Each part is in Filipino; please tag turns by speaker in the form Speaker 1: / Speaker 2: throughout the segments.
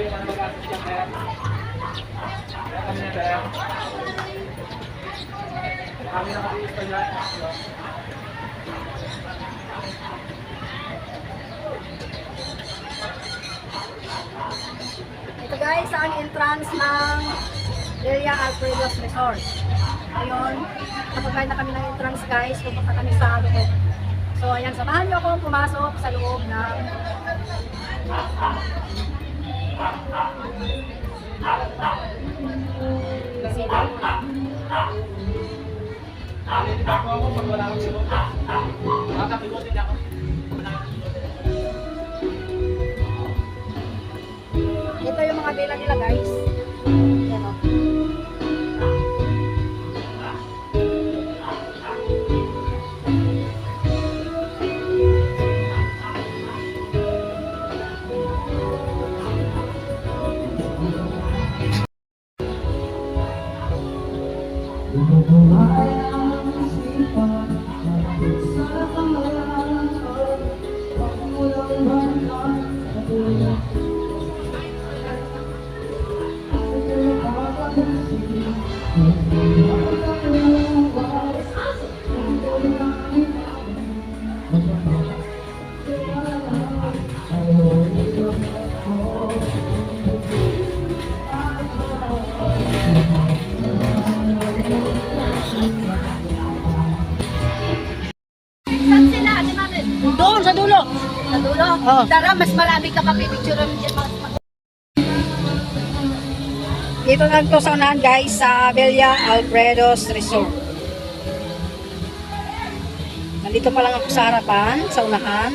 Speaker 1: Ito guys, ang entrance ng Villa Alfredo's Resort. Ayun, kapagay na kami ng entrance guys, pupunta kami sa loob. So ayan, samahan niyo akong pumasok sa loob ng casino. Ito yung mga villa nila guys. Ayan o.
Speaker 2: Doon sa dulo.
Speaker 1: Sa dulo?
Speaker 2: Oo.
Speaker 1: Tara, mas marami ka pa pipicturean dyan. Dito lang to sa unahan guys, sa Villa Alfredo's Resort. Nandito pa lang ako sa harapan, sa unahan.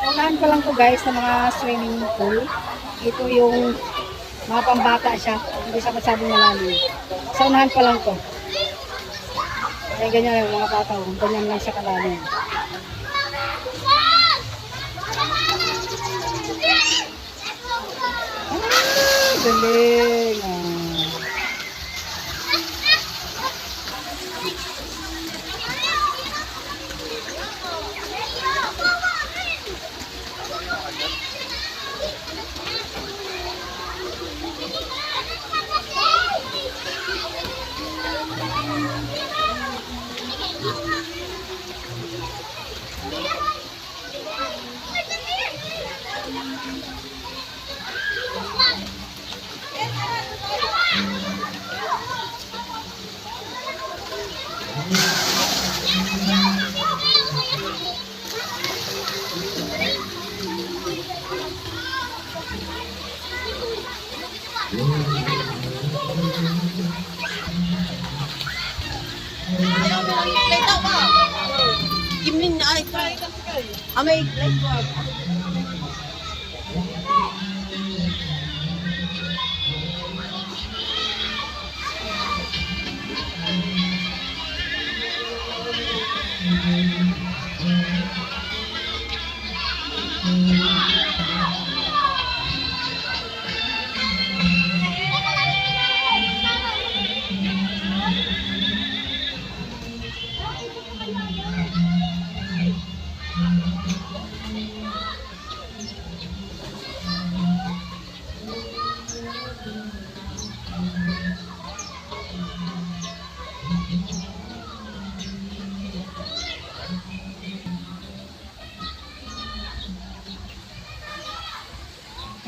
Speaker 1: Unahan ko lang to guys ng mga swimming pool. Ito yung mga pambata siya. Hindi siya masyadong malalim. Sa unahan pa lang to. Kaya ganyan yung mga bata. Ganyan lang siya kalalim. Galing.
Speaker 2: Gimin na ay. Amay.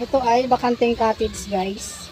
Speaker 1: Ito ay bakanteng cottage, guys.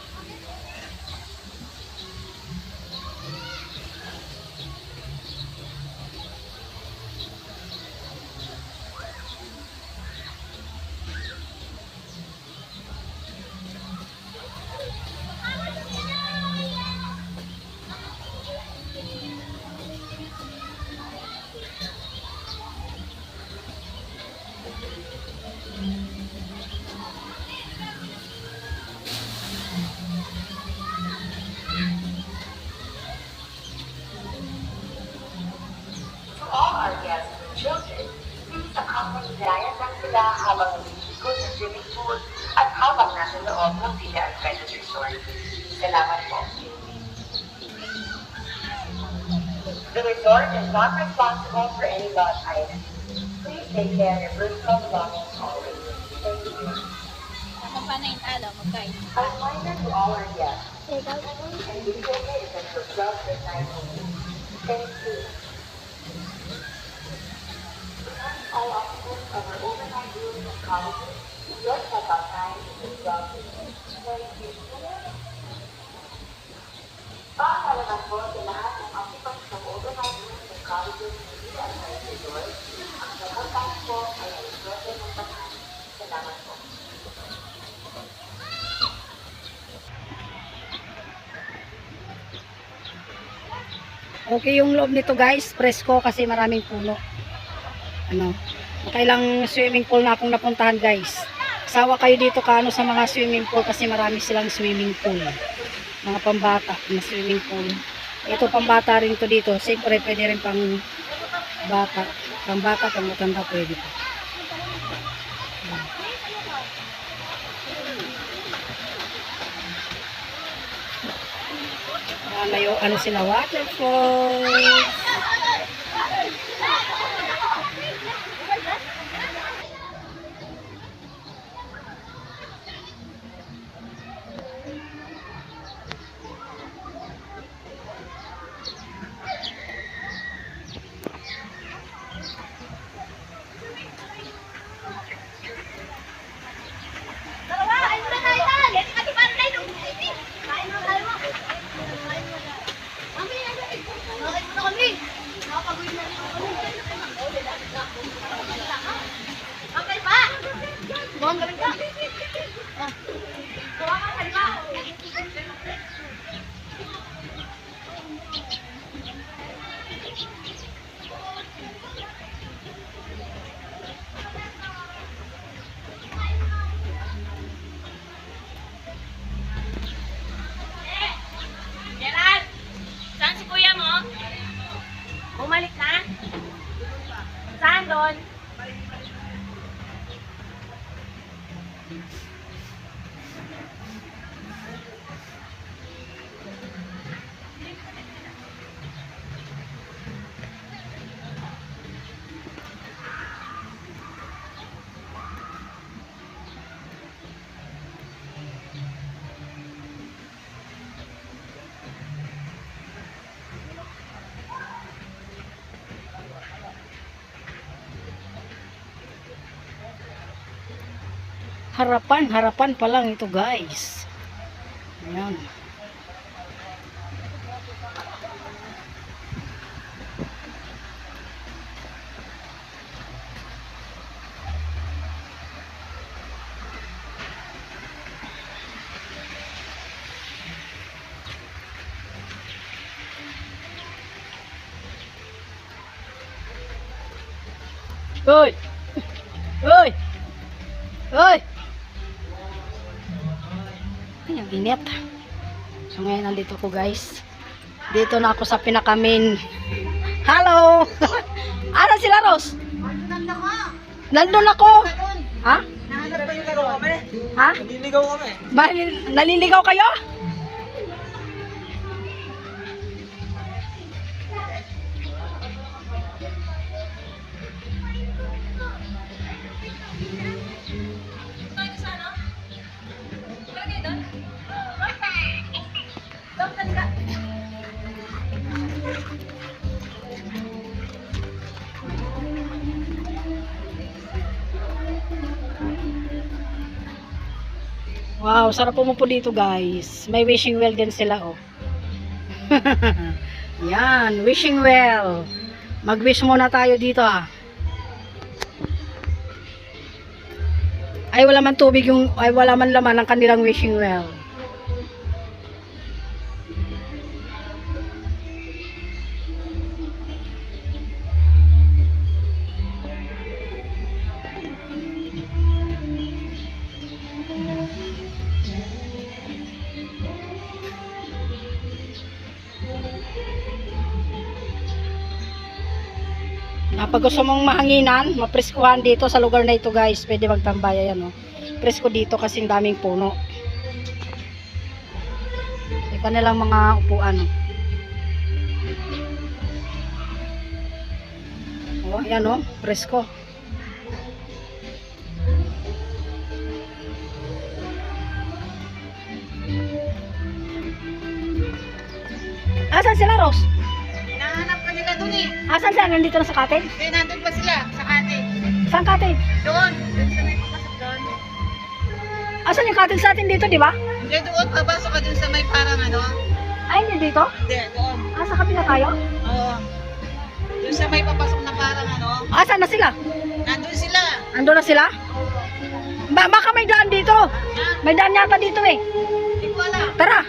Speaker 3: All our guests and children, please accompany Brian lang sila habang naliligo sa swimming pool at habang nasa loob ng Villa Adventures Resort. Salamat po. The resort is not responsible for any lost items. Please take care of your personal belongings always. Thank you. A reminder to all our guests, and the equipment is at your club this night only. Thank you. All occupants of our overnight rooms and colleges, your checkout time is 12 p.m. Thank you. Paalalaman po sa lahat ng occupants ng overnight rooms and colleges ng Villa Adventures Resort, ang checkout time po ay alas 12 ng tanghali. Salamat po.
Speaker 1: Okay yung loob nito, guys. Presko kasi maraming puno. Ano, makailang swimming pool na akong napuntahan, guys. Sawa kayo dito sa mga swimming pool kasi marami silang swimming pool. Mga pambata na swimming pool. Ito pambata rin to dito. Siyempre pwede rin pang bata. Pambata, pang matanda pwede pa. May ano sila, waterfalls.
Speaker 4: Saan si kuya mo? Bumalik na? Saan doon?
Speaker 1: Harapan pa lang ito, guys. Ayan. Uy! Uy! Uy! Ay, ang init. So ngayon nandito ko guys. Dito na ako sa pinaka-main. Hello! Ano sila, Rose? Nandun ako. Ha? Ha?
Speaker 2: Naliligaw kami.
Speaker 1: Naliligaw kayo? Wow, sarap pumupo dito guys. May wishing well din sila oh. Yan, wishing well. Mag-wish muna tayo dito ah. Ay wala man tubig yung, ay wala man laman ang kanilang wishing well. Pag gusto mong mahanginan, mapreskuhan dito sa lugar na ito guys, pwede magtambay yan oh. Presko dito kasing daming puno. May kanilang mga upuan oh. Oh, yan oh, presko. Asan sila, Rose?
Speaker 2: Hinahanap ka nila dun eh.
Speaker 1: Asan sila? Nandito na sa cottage?
Speaker 2: Kaya nandun pa sila sa cottage.
Speaker 1: Saan cottage?
Speaker 2: Doon. Doon sa may papasok doon.
Speaker 1: Asan yung cottage sa atin dito, di ba?
Speaker 2: Hindi, doon. Papasok ka dun sa may parang ano.
Speaker 1: Ay, hindi dito?
Speaker 2: Hindi, doon.
Speaker 1: Ah, sa kapila tayo?
Speaker 2: Oo. Doon sa may papasok na parang ano.
Speaker 1: Asan na sila?
Speaker 2: Nandun sila.
Speaker 1: Ando na sila? Baka may daan dito. May daan yata dito eh.
Speaker 2: Hindi ko alam.
Speaker 1: Tara.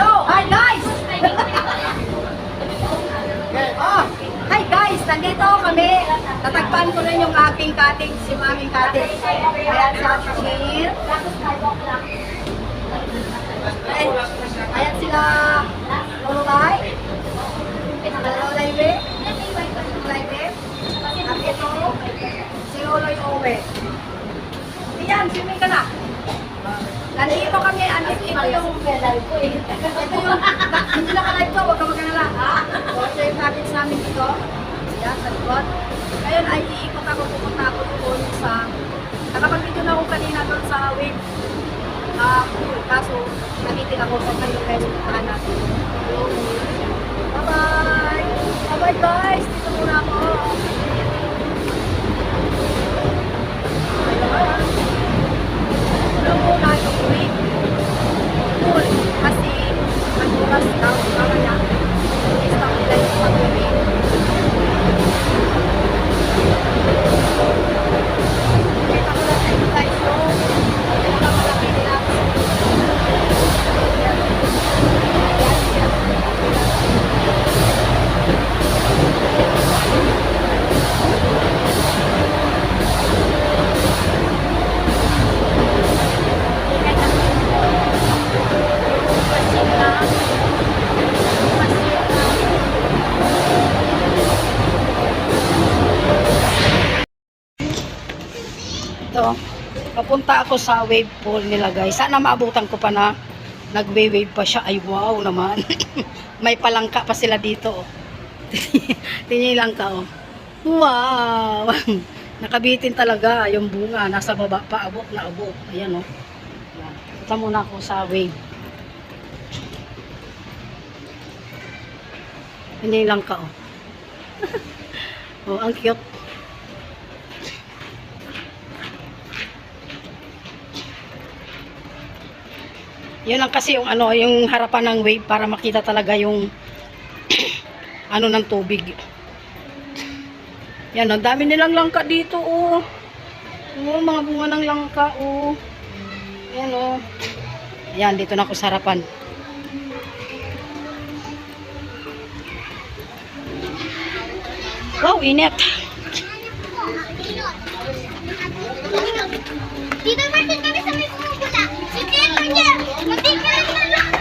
Speaker 1: So, hi guys! Oh, hi guys! Nandito kami. Tatagpan ko rin yung aking cottage, si maming cottage. Ayan sa Cheer. Ayan sila Lololay. Lololay Be. Lololay Be. At ito, si Loloy Owe. Ayan, swimming ka na. Nandito kami, ano, ito yung pedal ko eh. Ito yung, hindi na ka-live ko, huwag ka mag-alala. Ito yung cottage namin dito. Yan, sa likod. Ngayon ay iikot ako, pupunta ako doon sa, nakapag-video na ako kanina doon sa wave pool. Kaso, nakitin ako sa kayo guys, puntahan natin. Bye-bye! Bye-bye guys! Dito muna ako. Ano muna yung wave pool. Kasi, ang oras daw, mamaya, i-stop nila yung pag-wave. Kita ko lang sa inyo guys, so, ito lang malaki nila. Ito, papunta ako sa wave pool nila guys. Sana maabutan ko pa na nagwe-wave pa siya. Ay wow naman. May palangka pa sila dito. Oh. Tingnan lang ka oh. Wow! Nakabitin talaga yung bunga. Nasa baba pa, abot na abot. Ayan oh. Punta muna ako sa wave. Tingnan lang ka oh. Oh, ang cute. Yun lang kasi yung ano, yung harapan ng wave para makita talaga yung ano ng tubig. Yan, ang dami nilang langka dito, oh. Oh, mga bunga ng langka, oh. Yan, oh. Yan, dito na ako sa harapan. Wow, init.
Speaker 5: Dito natin kami sa may bumubula. Si Tito niya. Matigas na lang.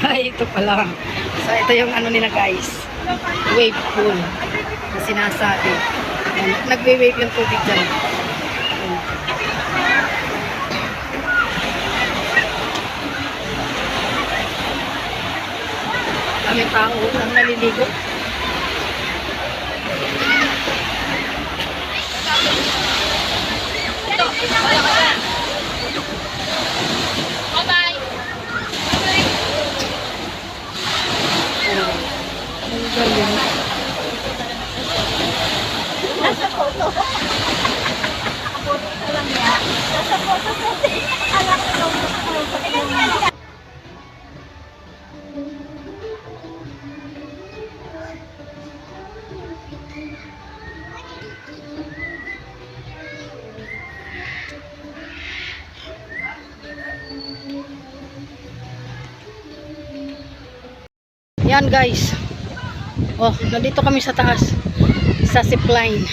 Speaker 1: Ay, ito pala. So, ito yung ano nila guys. Wave pool. Na sinasabi. Yan, nagwe-wave yung tubig dyan. Yan. Kami tao ang naliligo.
Speaker 4: Bye-bye.
Speaker 1: Ang galing. Yan guys. Oh, nandito kami sa taas sa zipline.